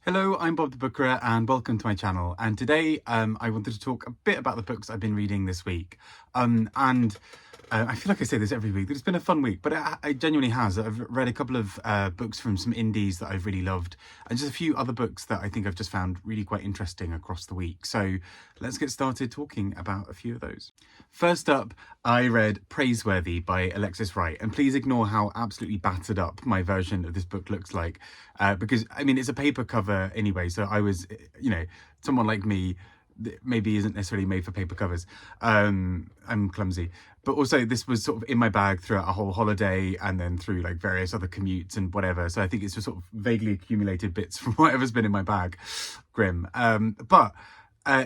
Hello, I'm Bob the Bookerer and welcome to my channel. And today I wanted to talk a bit about the books I've been reading this week. I feel like I say this every week, but it's been a fun week, but it genuinely has. I've read a couple of books from some indies that I've really loved, and just a few other books that I think I've just found really quite interesting across the week. So let's get started talking about a few of those. First up, I read Praiseworthy by Alexis Wright, and please ignore how absolutely battered up my version of this book looks like, because, I mean, it's a paper cover anyway, so I was, someone like me maybe isn't necessarily made for paper covers. I'm clumsy, but also this was sort of in my bag throughout a whole holiday and then through like various other commutes and whatever. So I think it's just sort of vaguely accumulated bits from whatever's been in my bag. Grim. But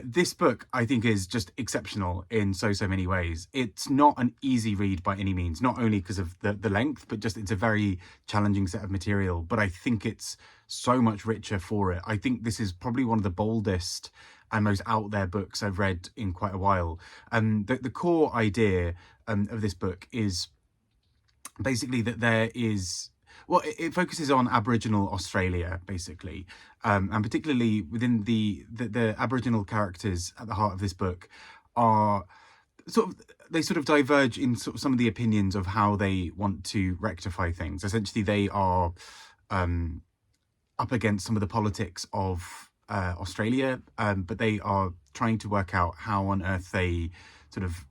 this book, I think, is just exceptional in so many ways. It's not an easy read by any means, not only because of the length, but just it's a very challenging set of material. But I think it's so much richer for it. I think this is probably one of the boldest and most out there books I've read in quite a while. The core idea of this book is basically that there is, well, it focuses on Aboriginal Australia, basically, and particularly within the Aboriginal characters at the heart of this book are they sort of diverge in sort of some of the opinions of how they want to rectify things. Essentially, they are up against some of the politics of Australia, but they are trying to work out how on earth they sort of,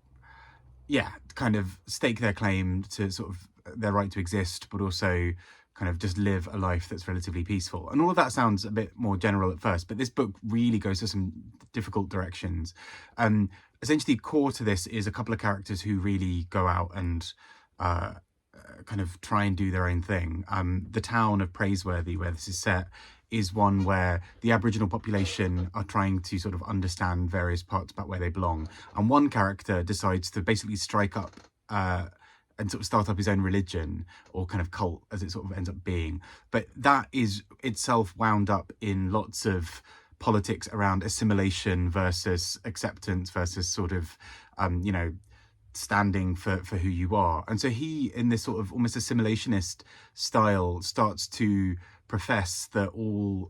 kind of stake their claim to sort of their right to exist, but also kind of just live a life that's relatively peaceful. And all of that sounds a bit more general at first, but this book really goes to some difficult directions. Essentially, core to this is a couple of characters who really go out and kind of try and do their own thing. The town of Praiseworthy, where this is set, is one where the Aboriginal population are trying to sort of understand various parts about where they belong. And one character decides to basically strike up and sort of start up his own religion, or kind of cult, as it sort of ends up being. But that is itself wound up in lots of politics around assimilation versus acceptance versus sort of, standing for who you are. And so he, in this sort of almost assimilationist style, starts to profess that all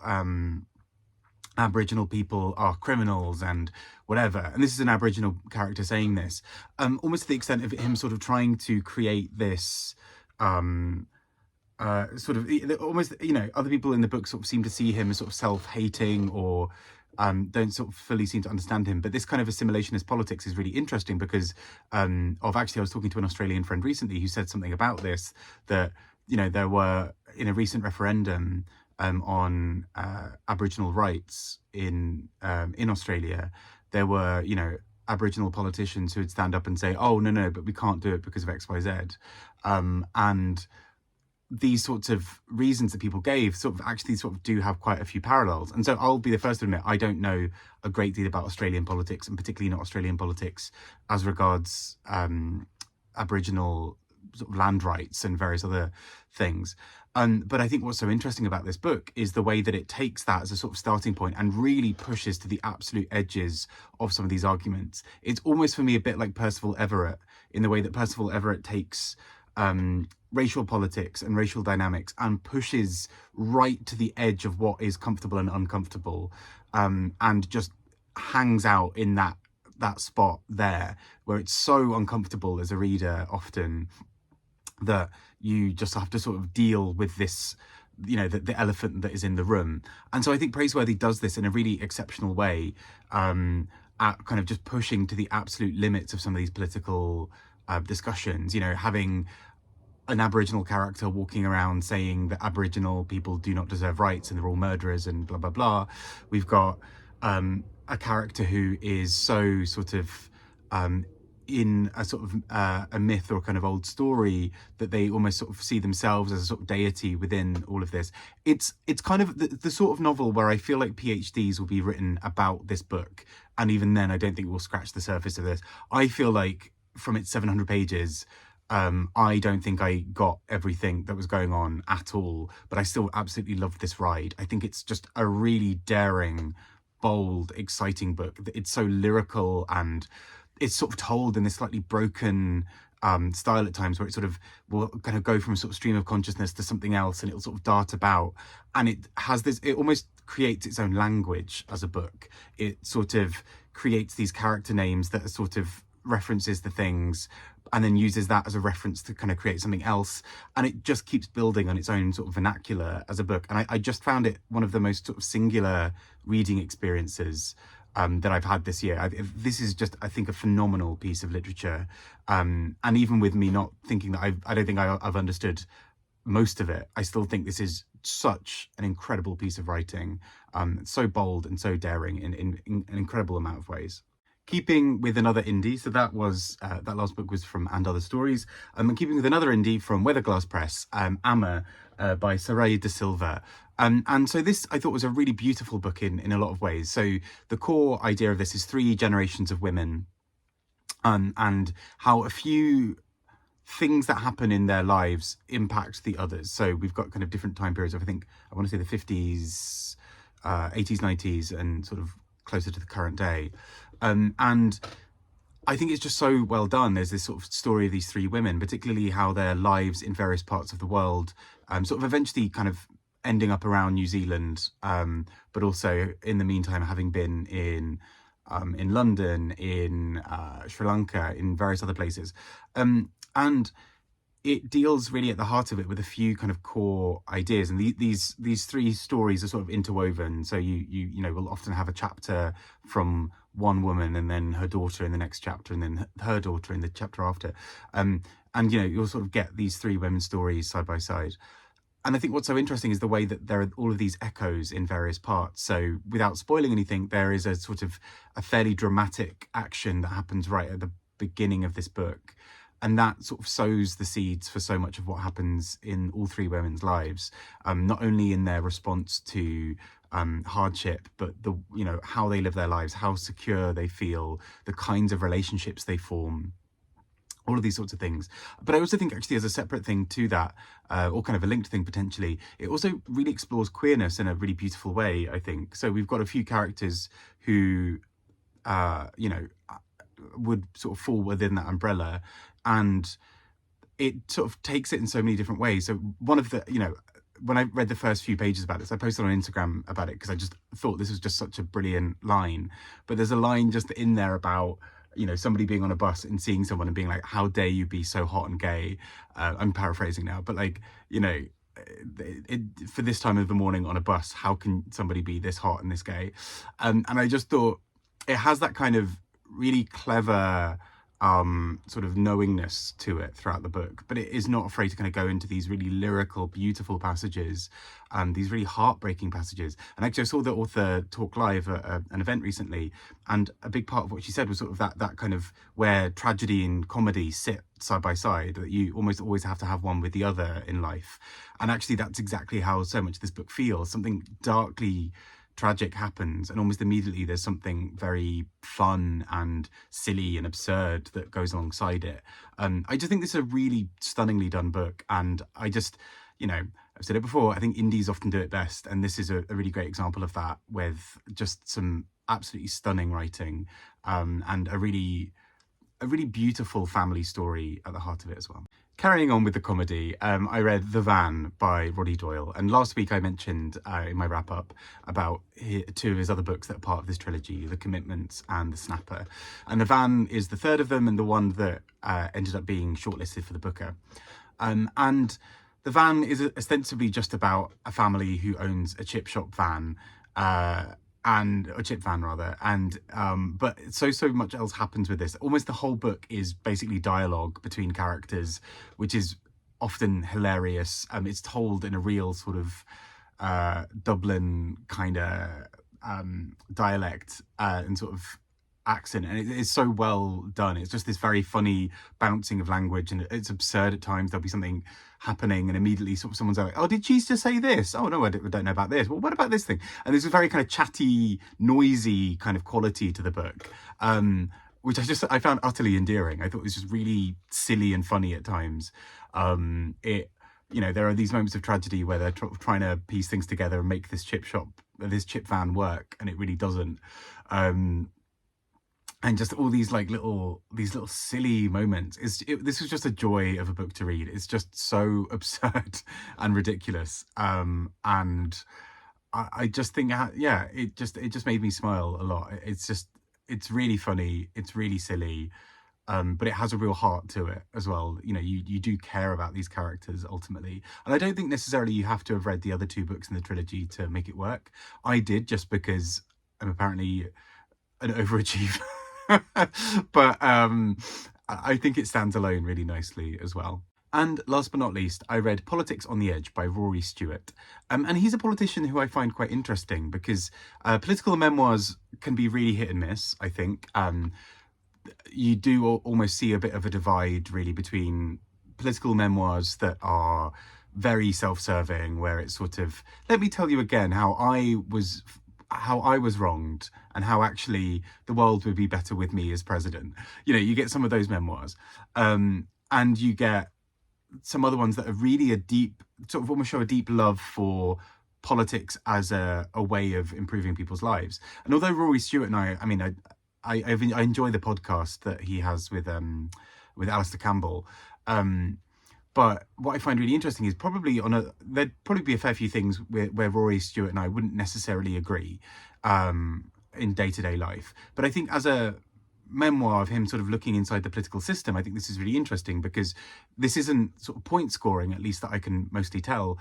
Aboriginal people are criminals and whatever. And this is an Aboriginal character saying this, almost to the extent of him sort of trying to create this sort of almost, other people in the book sort of seem to see him as sort of self-hating, or don't sort of fully seem to understand him. But this kind of assimilationist politics is really interesting because actually I was talking to an Australian friend recently who said something about this, that there were, in a recent referendum on Aboriginal rights in Australia, there were Aboriginal politicians who would stand up and say, oh no, but we can't do it because of XYZ, and these sorts of reasons that people gave sort of do have quite a few parallels. And so I'll be the first to admit, I don't know a great deal about Australian politics, and particularly not Australian politics as regards Aboriginal sort of land rights and various other things. But I think what's so interesting about this book is the way that it takes that as a sort of starting point and really pushes to the absolute edges of some of these arguments. It's almost, for me, a bit like Percival Everett, in the way that Percival Everett takes racial politics and racial dynamics and pushes right to the edge of what is comfortable and uncomfortable, and just hangs out in that spot there where it's so uncomfortable as a reader often that you just have to sort of deal with this, the elephant that is in the room. And so I think Praiseworthy does this in a really exceptional way, at kind of just pushing to the absolute limits of some of these political discussions, having an Aboriginal character walking around saying that Aboriginal people do not deserve rights and they're all murderers and blah, blah, blah. We've got a character who is so sort of in a sort of a myth or kind of old story that they almost sort of see themselves as a sort of deity within all of this. It's kind of the sort of novel where I feel like PhDs will be written about this book. And even then, I don't think we'll scratch the surface of this. I feel like from its 700 pages, I don't think I got everything that was going on at all, but I still absolutely loved this ride. I think it's just a really daring, bold, exciting book. It's so lyrical, and it's sort of told in this slightly broken style at times, where it sort of will kind of go from a sort of stream of consciousness to something else, and it'll sort of dart about, and it has this, it almost creates its own language as a book. It sort of creates these character names that are sort of references to things, and then uses that as a reference to kind of create something else, and it just keeps building on its own sort of vernacular as a book. And I just found it one of the most sort of singular reading experiences that I've had this year. This is just, I think, a phenomenal piece of literature, and even with me not thinking that I don't think I've understood most of it, I still think this is such an incredible piece of writing, so bold and so daring in an incredible amount of ways. Keeping with another indie, so that was that last book was from And Other Stories. And keeping with another indie from Weatherglass Press, Amma by Saraid de Silva. And so this, I thought, was a really beautiful book in a lot of ways. So the core idea of this is 3 generations of women, and how a few things that happen in their lives impact the others. So we've got kind of different time periods of, I want to say the 50s, 80s, 90s, and sort of closer to the current day. And I think it's just so well done. There's this sort of story of these 3 women, particularly how their lives in various parts of the world sort of eventually kind of ending up around New Zealand, but also in the meantime having been in London, in Sri Lanka, in various other places. And it deals really at the heart of it with a few kind of core ideas, and these 3 stories are sort of interwoven. So you know, will often have a chapter from one woman, and then her daughter in the next chapter, and then her daughter in the chapter after, and you know, you'll sort of get these 3 women's stories side by side. And I think what's so interesting is the way that there are all of these echoes in various parts. So without spoiling anything, there is a sort of a fairly dramatic action that happens right at the beginning of this book, and that sort of sows the seeds for so much of what happens in all 3 women's lives, not only in their response to hardship, but you know, how they live their lives, how secure they feel, the kinds of relationships they form, all of these sorts of things. But I also think, actually, as a separate thing to that, or kind of a linked thing potentially, it also really explores queerness in a really beautiful way, I think. So we've got a few characters who, you know, would sort of fall within that umbrella, and it sort of takes it in so many different ways. So one of the, you know, when I read the first few pages about this, I posted on Instagram about it because I just thought this was just such a brilliant line. But there's a line just in there about, you know, somebody being on a bus and seeing someone and being like, how dare you be so hot and gay? I'm paraphrasing now, but like, you know, for this time of the morning on a bus, how can somebody be this hot and this gay? And I just thought it has that kind of really clever sort of knowingness to it throughout the book, but it is not afraid to kind of go into these really lyrical, beautiful passages, these really heartbreaking passages. And actually, I saw the author talk live at an event recently, and a big part of what she said was sort of that kind of where tragedy and comedy sit side by side, that you almost always have to have one with the other in life. And actually, that's exactly how so much of this book feels. Something darkly tragic happens, and almost immediately there's something very fun and silly and absurd that goes alongside it. I just think this is a really stunningly done book, and I just, you know, I've said it before, I think indies often do it best, and this is a really great example of that, with just some absolutely stunning writing, and a really beautiful family story at the heart of it as well. Carrying on with the comedy, I read The Van by Roddy Doyle, and last week I mentioned in my wrap-up about 2 of his other books that are part of this trilogy, The Commitments and The Snapper. And The Van is the 3rd of them, and the one that ended up being shortlisted for the Booker. And The Van is ostensibly just about a family who owns a chip shop van, and a chip van rather, and but so much else happens with this. Almost the whole book is basically dialogue between characters, which is often hilarious. It's told in a real sort of Dublin kind of dialect and sort of accent, and it is so well done. It's just this very funny bouncing of language, and it's absurd at times. There'll be something happening and immediately sort of someone's like, oh, did she just say this? Oh no, I don't know about this. Well, what about this thing? And there's a very kind of chatty, noisy kind of quality to the book, which I found utterly endearing. I thought it was just really silly and funny at times. You know, there are these moments of tragedy where they're trying to piece things together and make this chip van work, and it really doesn't. and just all these like these little silly moments. This was just a joy of a book to read. It's just so absurd and ridiculous, and I just think, yeah, it just made me smile a lot. It's really funny, it's really silly, but it has a real heart to it as well. You know, you do care about these characters ultimately, and I don't think necessarily you have to have read the other two books in the trilogy to make it work. I did, just because I'm apparently an overachiever. But I think it stands alone really nicely as well. And last but not least, I read Politics on the Edge by Rory Stewart. And he's a politician who I find quite interesting, because political memoirs can be really hit and miss, I think. You do almost see a bit of a divide, really, between political memoirs that are very self-serving, where it's sort of, let me tell you again how I was wronged, and how actually the world would be better with me as president. You know, you get some of those memoirs, and you get some other ones that are really a deep, sort of almost show a deep love for politics as a way of improving people's lives. And although Rory Stewart and I enjoy the podcast that he has with Alistair Campbell, but what I find really interesting is there'd probably be a fair few things where Rory Stewart and I wouldn't necessarily agree in day-to-day life. But I think as a memoir of him sort of looking inside the political system, I think this is really interesting, because this isn't sort of point scoring, at least that I can mostly tell.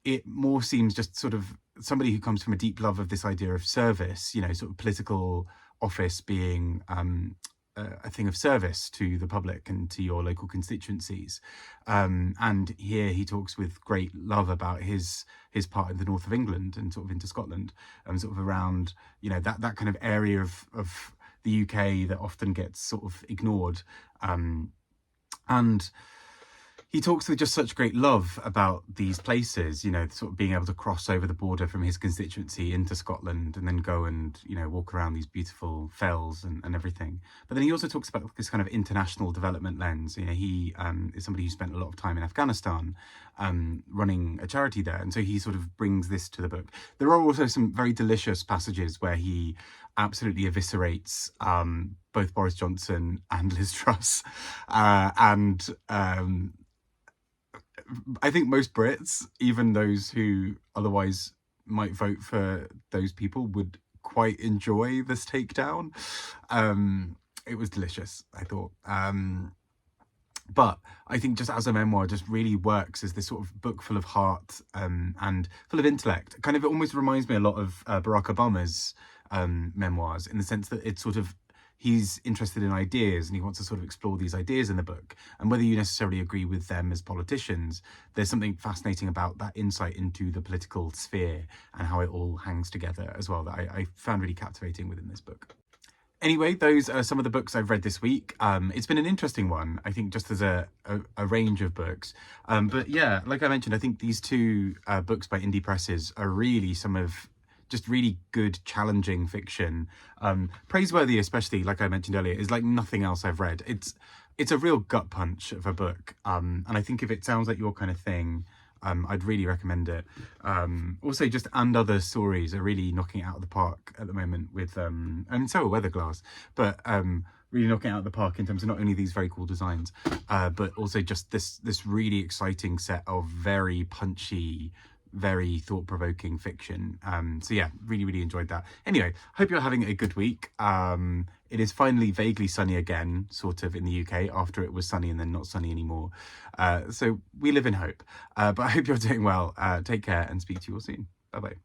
It more seems just sort of somebody who comes from a deep love of this idea of service, you know, sort of political office being a thing of service to the public and to your local constituencies. And here he talks with great love about his part in the north of England and sort of into Scotland, and sort of around, you know, that kind of area of the UK that often gets sort of ignored. And he talks with just such great love about these places, you know, sort of being able to cross over the border from his constituency into Scotland and then go and, you know, walk around these beautiful fells and everything. But then he also talks about this kind of international development lens. You know, he is somebody who spent a lot of time in Afghanistan, running a charity there. And so he sort of brings this to the book. There are also some very delicious passages where he absolutely eviscerates both Boris Johnson and Liz Truss. I think most Brits, even those who otherwise might vote for those people, would quite enjoy this takedown. It was delicious, I thought. But I think just as a memoir, just really works as this sort of book full of heart and full of intellect. Kind of, it almost reminds me a lot of Barack Obama's memoirs, in the sense that it's sort of, he's interested in ideas and he wants to sort of explore these ideas in the book. And whether you necessarily agree with them as politicians, there's something fascinating about that insight into the political sphere and how it all hangs together as well, that I found really captivating within this book. Anyway, those are some of the books I've read this week. It's been an interesting one, I think, just as a range of books. But yeah, like I mentioned, I think these two books by indie presses are really some of just really good, challenging fiction. Praiseworthy, especially, like I mentioned earlier, is like nothing else I've read. It's a real gut punch of a book. And I think if it sounds like your kind of thing, I'd really recommend it. Also, just And Other Stories are really knocking it out of the park at the moment with, and so are Weatherglass, but really knocking it out of the park in terms of not only these very cool designs, but also just this really exciting set of very punchy, very thought-provoking fiction. So yeah, really enjoyed that. Anyway, hope you're having a good week. It is finally vaguely sunny again, sort of, in the UK, after it was sunny and then not sunny anymore. So we live in hope. But I hope you're doing well. Take care and speak to you all soon. Bye-bye.